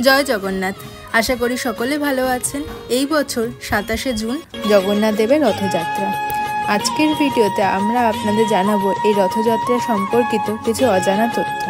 জয় জগন্নাথ। আশা করি সকলে ভালো আছেন। এই বছর 27শে জুন জগন্নাথ দেবের রথযাত্রা। আজকের ভিডিওতে আমরা আপনাদের জানাবো এই রথযাত্রা সম্পর্কিত কিছু অজানা তথ্য।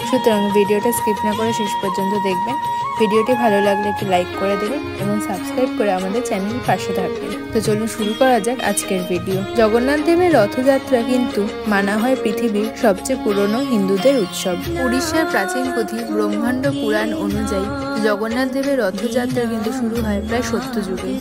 সুতরাং ভিডিওটা স্কিপ না করে শেষ পর্যন্ত দেখবেন। ভিডিওটি ভালো লাগলে একটু লাইক করে দেবেন এবং সাবস্ক্রাইব করে আমাদের চ্যানেলের পাশে থাকবেন। তো চলুন শুরু করা যাক আজকের ভিডিও। জগন্নাথ দেবের রথযাত্রা কিন্তু মানা হয় পৃথিবীর সবচেয়ে পুরনো হিন্দুদের উৎসব। উড়িষ্যার প্রাচীন পুঁথি ব্রহ্মাণ্ড পুরাণ অনুযায়ী জগন্নাথ দেবের রথযাত্রা কিন্তু শুরু হয় প্রায় সত্যযুগে।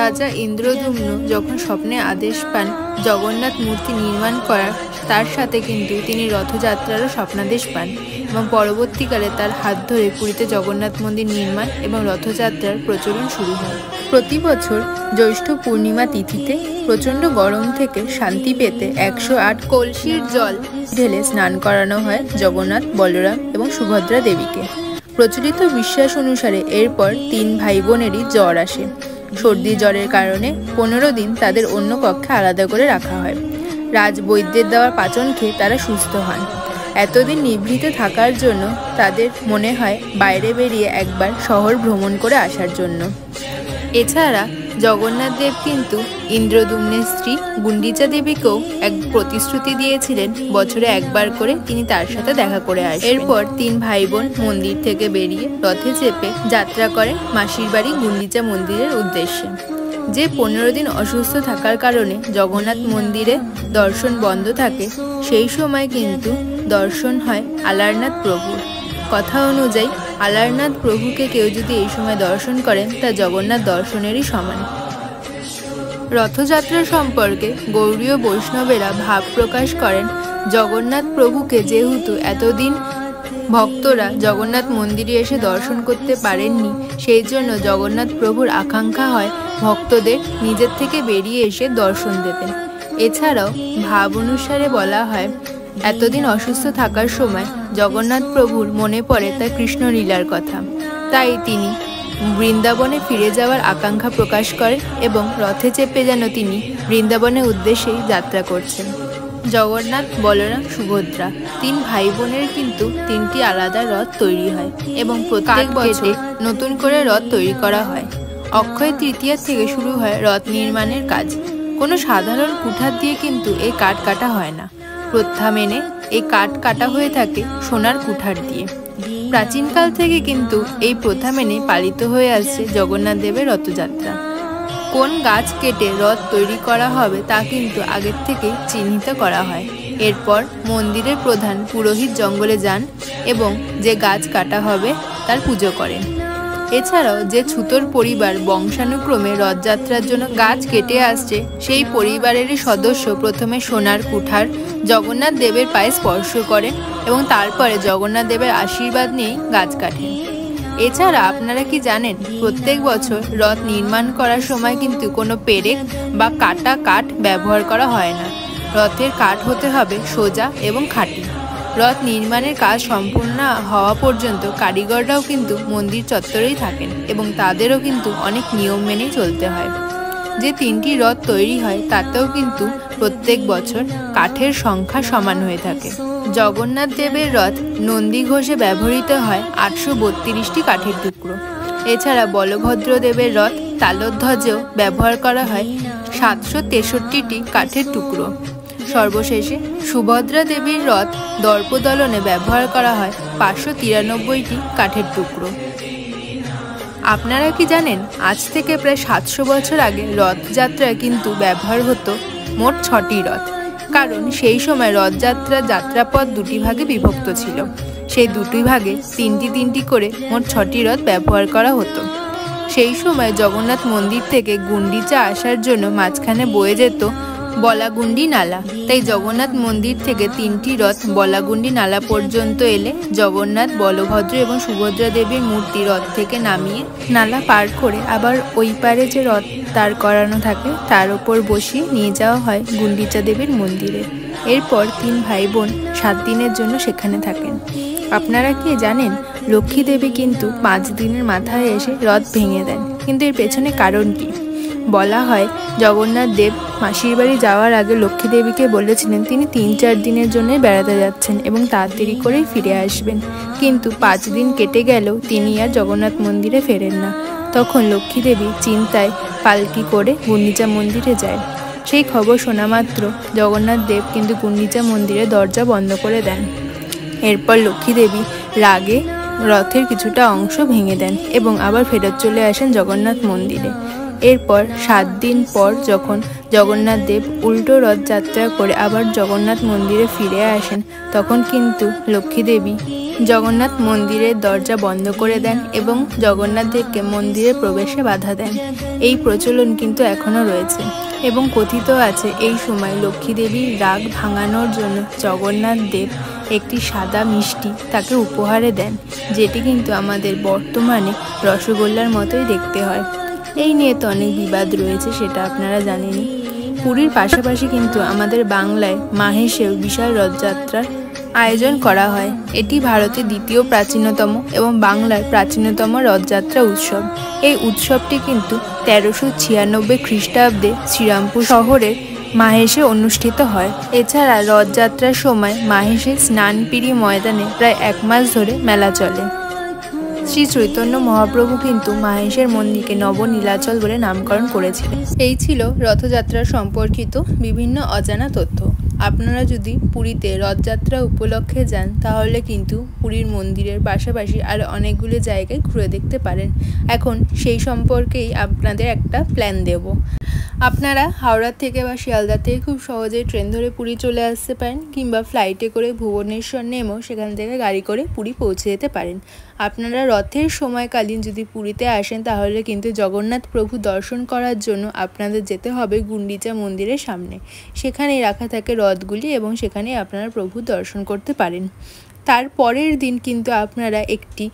রাজা ইন্দ্রদ্যুম্ন যখন স্বপ্নে আদেশ পান জগন্নাথ মূর্তি নির্মাণ করার, তার সাথে কিন্তু তিনি রথযাত্রারও স্বপ্নাদেশ পান এবং পরবর্তীকালে তার হাত ধরে পুরীতে জগন্নাথ মন্দির নির্মাণ এবং রথযাত্রার প্রচলন শুরু হয়। প্রতি বছর জ্যৈষ্ঠ পূর্ণিমা তিথিতে প্রচণ্ড গরম থেকে শান্তি পেতে 108 কলসির জল ঢেলে স্নান করানো হয় জগন্নাথ, বলরাম এবং সুভদ্রা দেবীকে। প্রচলিত বিশ্বাস অনুসারে এরপর 3 ভাই বোনেরই জ্বর আসে। সর্দি জ্বরের কারণে 15 দিন তাদের অন্য কক্ষে আলাদা করে রাখা হয়। রাজবৈদ্যের দেওয়ার পাচন খেয়ে তারা সুস্থ হন। এতদিন নিভৃতে থাকার জন্য তাদের মনে হয় বাইরে বেরিয়ে একবার শহর ভ্রমণ করে আসার জন্য। এছাড়া জগন্নাথ দেব কিন্তু ইন্দ্রদ্যুম্নের স্ত্রী গুন্ডিচা দেবীকেও এক প্রতিশ্রুতি দিয়েছিলেন বছরে একবার করে তিনি তার সাথে দেখা করে আসবেন। এরপর 3 ভাই বোন মন্দির থেকে বেরিয়ে রথে চেপে যাত্রা করেন মাসির বাড়ি গুন্ডিচা মন্দিরের উদ্দেশ্যে। যে 15 দিন অসুস্থ থাকার কারণে জগন্নাথ মন্দিরে দর্শন বন্ধ থাকে, সেই সময় কিন্তু দর্শন হয় আলারনাথ প্রভুর। কথা অনুযায়ী আলারনাথ প্রভুকে কেউ যদি এই সময় দর্শন করেন তা জগন্নাথ দর্শনেরই সমান। রথযাত্রা সম্পর্কে গৌড়ীয় বৈষ্ণবেরা ভাব প্রকাশ করেন জগন্নাথ প্রভুকে যেহেতু এতদিন ভক্তরা জগন্নাথ মন্দিরে এসে দর্শন করতে পারেননি, সেই জন্য জগন্নাথ প্রভুর আকাঙ্ক্ষা হয় ভক্তদের নিজের থেকে বেরিয়ে এসে দর্শন দেবেন। এছাড়াও ভাব অনুসারে বলা হয় এতদিন অসুস্থ থাকার সময় জগন্নাথ প্রভুর মনে পড়ে তার কৃষ্ণলীলার কথা, তাই তিনি বৃন্দাবনে ফিরে যাওয়ার আকাঙ্ক্ষা প্রকাশ করেন এবং রথে চেপে যেন তিনি বৃন্দাবনের উদ্দেশ্যেই যাত্রা করছেন। জগন্নাথ, বলরাম, সুভদ্রা 3 ভাই বোনের কিন্তু 3টি আলাদা রথ তৈরি হয় এবং প্রত্যেক বছর নতুন করে রথ তৈরি করা হয়। অক্ষয় তৃতীয়া থেকে শুরু হয় রথ নির্মাণের কাজ। কোনো সাধারণ কুঠার দিয়ে কিন্তু এই কাঠ কাটা হয় না। প্রথা মেনে এই কাঠ কাটা হয়ে থাকে সোনার কুঠার দিয়ে। প্রাচীনকাল থেকে কিন্তু এই প্রথা মেনে পালিত হয়ে আসছে জগন্নাথ দেবের রথযাত্রা। কোন গাছ কেটে রথ তৈরি করা হবে তা কিন্তু আগের থেকেই চিহ্নিত করা হয়। এরপর মন্দিরের প্রধান পুরোহিত জঙ্গলে যান এবং যে গাছ কাটা হবে তার পুজো করেন। এছাড়াও যে ছুতোর পরিবার বংশানুক্রমে রথযাত্রার জন্য গাছ কেটে আসছে, সেই পরিবারেরই সদস্য প্রথমে সোনার কুঠার জগন্নাথ দেবের পায়ে স্পর্শ করেন এবং তারপরে জগন্নাথ দেবের আশীর্বাদ নিয়েই গাছ কাটেন। এছাড়া আপনারা কি জানেন, প্রত্যেক বছর রথ নির্মাণ করার সময় কিন্তু কোনো পেরেক বা কাটা কাঠ ব্যবহার করা হয় না। রথের কাঠ হতে হবে সোজা এবং খাঁটি। রথ নির্মাণের কাজ সম্পূর্ণ হওয়া পর্যন্ত কারিগররাও কিন্তু মন্দির চত্বরেই থাকেন এবং তাদেরও কিন্তু অনেক নিয়ম মেনেই চলতে হয়। যে 3টি রথ তৈরি হয় তাতেও কিন্তু প্রত্যেক বছর কাঠের সংখ্যা সমান হয়ে থাকে। জগন্নাথ দেবের রথ নন্দী ঘোষে ব্যবহৃত হয় 832টি কাঠের টুকরো। এছাড়া বলভদ্র দেবের রথ তালধ্বজেও ব্যবহার করা হয় 763টি কাঠের টুকরো। সর্বশেষে সুভদ্রা দেবীর রথ দর্পদলনে ব্যবহার করা হয় 593টি কাঠের টুকরো। আপনারা কি জানেন, আজ থেকে প্রায় 700 বছর আগে রথযাত্রায় কিন্তু ব্যবহার হতো মোট 6টি রথ। কারণ সেই সময় রথযাত্রার যাত্রাপথ 2টি ভাগে বিভক্ত ছিল। সেই 2টি ভাগে 3টি করে মোট 6টি রথ ব্যবহার করা হতো। সেই সময় জগন্নাথ মন্দির থেকে গুন্ডিচা আসার জন্য মাঝখানে বয়ে যেত বলাগুন্ডি নালা। তাই জগন্নাথ মন্দির থেকে 3টি রথ বলাগুন্ডি নালা পর্যন্ত এলে জগন্নাথ, বলভদ্র এবং সুভদ্রা দেবীর মূর্তি রথ থেকে নামিয়ে নালা পার করে আবার ওই পারে যে রথ দাঁড় করানো থাকে তার ওপর বসিয়ে নিয়ে যাওয়া হয় গুন্ডিচা দেবীর মন্দিরে। এরপর 3 ভাই বোন 7 দিনের জন্য সেখানে থাকেন। আপনারা কি জানেন, লক্ষ্মী দেবী কিন্তু 5 দিনের মাথায় এসে রথ ভেঙে দেন। কিন্তু এর পেছনে কারণ কি? বলা হয় জগন্নাথ দেব মাসির বাড়ি যাওয়ার আগে লক্ষ্মী দেবীকে বলেছিলেন তিনি 3-4 দিনের জন্য বেড়াতে যাচ্ছেন এবং তাড়াতাড়ি করেই ফিরে আসবেন, কিন্তু 5 দিন কেটে গেলেও তিনি আর জগন্নাথ মন্দিরে ফেরেন না। তখন লক্ষ্মী দেবী চিন্তায় পালকি করে গুন্ডিচা মন্দিরে যায়। সেই খবর শোনা মাত্র জগন্নাথ দেব কিন্তু গুন্ডিচা মন্দিরের দরজা বন্ধ করে দেন। এরপর লক্ষ্মী দেবী রাগে রথের কিছুটা অংশ ভেঙে দেন এবং আবার ফেরত চলে আসেন জগন্নাথ মন্দিরে। এরপর 7 দিন পর যখন জগন্নাথ দেব উল্টো রথযাত্রা করে আবার জগন্নাথ মন্দিরে ফিরে আসেন, তখন কিন্তু লক্ষ্মী দেবী জগন্নাথ মন্দিরের দরজা বন্ধ করে দেন এবং জগন্নাথ দেবকে মন্দিরে প্রবেশে বাধা দেন। এই প্রচলন কিন্তু এখনও রয়েছে এবং কথিত আছে এই সময় লক্ষ্মী দেবীর রাগ ভাঙানোর জন্য জগন্নাথ দেব একটি সাদা মিষ্টি তাকে উপহারে দেন, যেটি কিন্তু আমাদের বর্তমানে রসগোল্লার মতোই দেখতে হয়। এই নিয়ে তো অনেক বিবাদ রয়েছে, সেটা আপনারা জানেনই। পুরীর পাশাপাশি কিন্তু আমাদের বাংলায় মাহেশেও বিশাল রথযাত্রার আয়োজন করা হয়। এটি ভারতের দ্বিতীয় প্রাচীনতম এবং বাংলার প্রাচীনতম রথযাত্রা উৎসব। এই উৎসবটি কিন্তু 1396 খ্রিস্টাব্দে শ্রীরামপুর শহরের মাহেশে অনুষ্ঠিত হয়। এছাড়া রথযাত্রার সময় মাহেশে স্নানপিড়ি ময়দানে প্রায় 1 মাস ধরে মেলা চলে। শ্রী চৈতন্য মহাপ্রভু কিন্তু মাহেশের মন্দিরকে নবনীলাচল বলে নামকরণ করেছিলেন। এই ছিল রথযাত্রা সম্পর্কিত বিভিন্ন অজানা তথ্য। আপনারা যদি পুরীতে রথযাত্রা উপলক্ষে যান তাহলে কিন্তু পুরীর মন্দিরের পাশাপাশি আরও অনেকগুলো জায়গায় ঘুরে দেখতে পারেন। এখন সেই সম্পর্কেই আপনাদের একটা প্ল্যান দেব। আপনারা হাওড়া থেকে বা শিয়ালদা থেকে খুব সহজেই ট্রেন ধরে পুরী চলে আসতে পারেন, কিংবা ফ্লাইটে করে ভুবনেশ্বর নেমেও সেখান থেকে গাড়ি করে পুরী পৌঁছে যেতে পারেন। আপনারা রথের সময়কালীন যদি পুরীতে আসেন তাহলে কিন্তু জগন্নাথ প্রভু দর্শন করার জন্য আপনাদের যেতে হবে গুন্ডিচা মন্দিরের সামনে। সেখানেই রাখা থাকে রথগুলি এবং সেখানেই আপনারা প্রভু দর্শন করতে পারেন। তার পরের দিন কিন্তু আপনারা একটি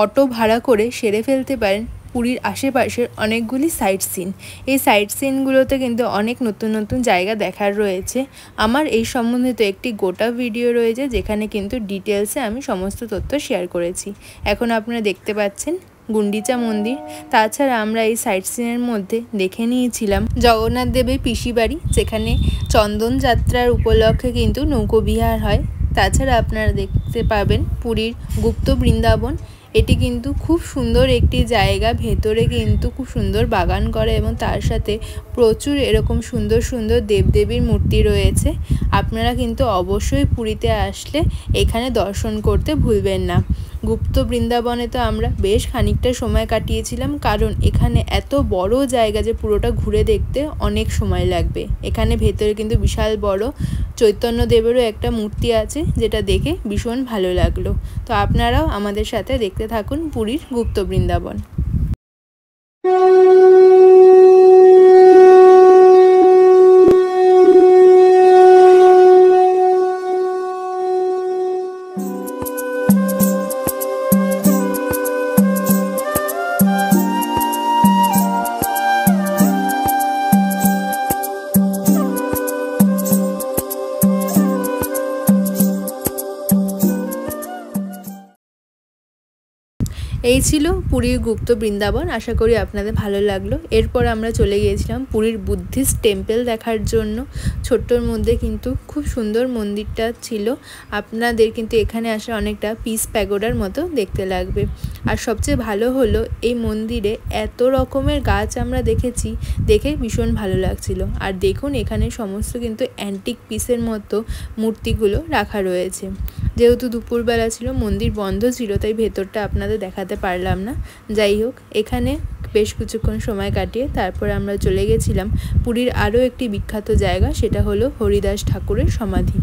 অটো ভাড়া করে সেরে ফেলতে পারেন পুরীর আশেপাশের অনেকগুলি সাইট সিন। এই সাইট সিনগুলোতে কিন্তু অনেক নতুন নতুন জায়গা দেখার রয়েছে। আমার এই সম্বন্ধিত একটি গোটা ভিডিও রয়েছে যেখানে কিন্তু ডিটেলসে আমি সমস্ত তথ্য শেয়ার করেছি। এখন আপনারা দেখতে পাচ্ছেন গুন্ডিচা মন্দির। তাছাড়া আমরা এই সাইট সিনের মধ্যে দেখে নিয়েছিলাম জগন্নাথ দেবের পিসি বাড়ি, যেখানে চন্দন যাত্রার উপলক্ষে কিন্তু নৌকোবিহার হয়। তাছাড়া আপনারা দেখতে পাবেন পুরীর গুপ্ত বৃন্দাবন। এটি কিন্তু খুব সুন্দর একটি জায়গা, ভেতরে কিন্তু খুব সুন্দর বাগান করে এবং তার সাথে প্রচুর এরকম সুন্দর সুন্দর দেবদেবীর মূর্তি রয়েছে। আপনারা কিন্তু অবশ্যই পুরীতে আসলে এখানে দর্শন করতে ভুলবেন না। গুপ্ত বৃন্দাবনে তো আমরা বেশ খানিকটা সময় কাটিয়েছিলাম, কারণ এখানে এত বড় জায়গা যে পুরোটা ঘুরে দেখতে অনেক সময় লাগবে। এখানে ভেতরে কিন্তু বিশাল বড় চৈতন্য দেবেরও একটা মূর্তি আছে, যেটা দেখে ভীষণ ভালো লাগলো। তো আপনারাও আমাদের সাথে দেখতে থাকুন পুরীর গুপ্ত বৃন্দাবন। এই ছিল পুরীর গুপ্ত বৃন্দাবন। আশা করি আপনাদের ভালো লাগলো। এরপর আমরা চলে গিয়েছিলাম পুরীর বুদ্ধিস্ট টেম্পল দেখার জন্য। ছোট্টর মধ্যে কিন্তু খুব সুন্দর মন্দিরটা ছিল। আপনাদের কিন্তু এখানে আসা অনেকটা পিস প্যাগোডার মতো দেখতে লাগবে। আর সবচেয়ে ভালো হলো এই মন্দিরে এত রকমের গাছ আমরা দেখেছি, দেখে ভীষণ ভালো লাগছিল। আর দেখুন এখানে সমস্ত কিন্তু অ্যান্টিক পিসের মতো মূর্তিগুলো রাখা রয়েছে। যেহেতু দুপুরবেলা ছিল, মন্দির বন্ধ ছিল, তাই ভেতরটা আপনাদের দেখাতে পারলাম না। যাই হোক, এখানে বেশ কিছুক্ষণ সময় কাটিয়ে তারপর আমরা চলে গেছিলাম পুরীর আরও একটি বিখ্যাত জায়গা, সেটা হলো হরিদাস ঠাকুরের সমাধি।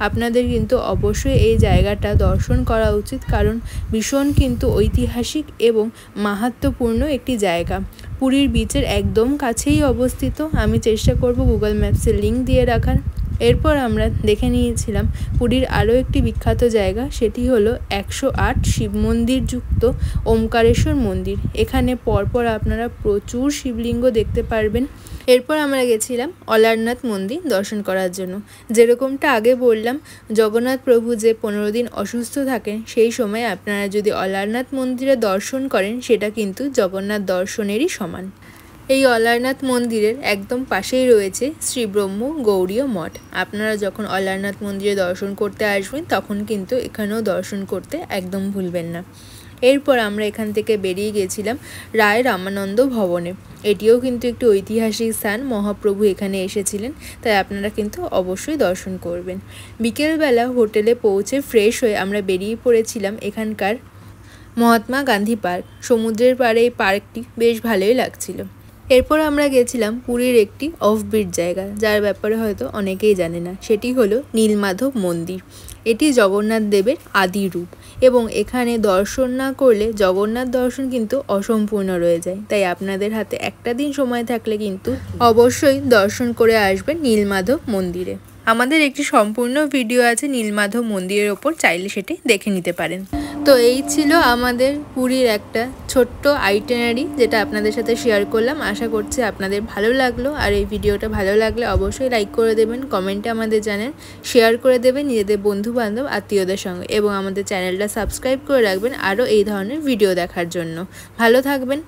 আপনাদের কিন্তু অবশ্যই এই জায়গাটা দর্শন করা উচিত, কারণ ভীষণ কিন্তু ঐতিহাসিক এবং মাহাত্ম্যপূর্ণ একটি জায়গা। পুরীর বিচের একদম কাছেই অবস্থিত। আমি চেষ্টা করব গুগল ম্যাপসের লিঙ্ক দিয়ে রাখার। এরপর আমরা দেখে নিয়েছিলাম পুরীর আরও একটি বিখ্যাত জায়গা, সেটি হলো 108 শিব মন্দির যুক্ত ওমকারেশ্বর মন্দির। এখানে পরপর আপনারা প্রচুর শিবলিঙ্গ দেখতে পারবেন। এরপর আমরা গেছিলাম অলারনাথ মন্দির দর্শন করার জন্য। যেরকমটা আগে বললাম, জগন্নাথ প্রভু যে 15 দিন অসুস্থ থাকেন, সেই সময় আপনারা যদি অলারনাথ মন্দিরে দর্শন করেন সেটা কিন্তু জগন্নাথ দর্শনেরই সমান। এই অলারনাথ মন্দিরের একদম পাশেই রয়েছে শ্রী ব্রহ্ম গৌড়ীয় মঠ। আপনারা যখন অলারনাথ মন্দিরে দর্শন করতে আসবেন তখন কিন্তু এখানেও দর্শন করতে একদম ভুলবেন না। এরপর আমরা এখান থেকে বেরিয়ে গেছিলাম রায় রামানন্দ ভবনে। এটিও কিন্তু একটি ঐতিহাসিক স্থান, মহাপ্রভু এখানে এসেছিলেন, তাই আপনারা কিন্তু অবশ্যই দর্শন করবেন। বিকেলবেলা হোটেলে পৌঁছে ফ্রেশ হয়ে আমরা বেরিয়ে পড়েছিলাম এখানকার মহাত্মা গান্ধী পার্ক। সমুদ্রের পাড়ে এই পার্কটি বেশ ভালোই লাগছিল। এরপর আমরা গেছিলাম পুরীর একটি অফবিট জায়গা, যার ব্যাপারে হয়তো অনেকেই জানে না, সেটি হলো নীলমাধব মন্দির। এটি জগন্নাথ দেবের আদি রূপ এবং এখানে দর্শন না করলে জগন্নাথ দর্শন কিন্তু অসম্পূর্ণ রয়ে যায়। তাই আপনাদের হাতে একটা দিন সময় থাকলে কিন্তু অবশ্যই দর্শন করে আসবেন নীলমাধব মন্দিরে। আমাদের একটি সম্পূর্ণ ভিডিও আছে নীলমাধব মন্দিরের ওপর, চাইলে সেটি দেখে নিতে পারেন। তো এই ছিল আমাদের পুরীর একটা ছোট্ট আইটেনারি, যেটা আপনাদের সাথে শেয়ার করলাম। আশা করছি আপনাদের ভালো লাগলো, আর এই ভিডিওটা ভালো লাগলে অবশ্যই লাইক করে দেবেন, কমেন্টে আমাদের জানান, শেয়ার করে দেবেন নিজেদের বন্ধু বান্ধব আত্মীয়দের সঙ্গে, এবং আমাদের চ্যানেলটা সাবস্ক্রাইব করে রাখবেন আরও এই ধরনের ভিডিও দেখার জন্য। ভালো থাকবেন।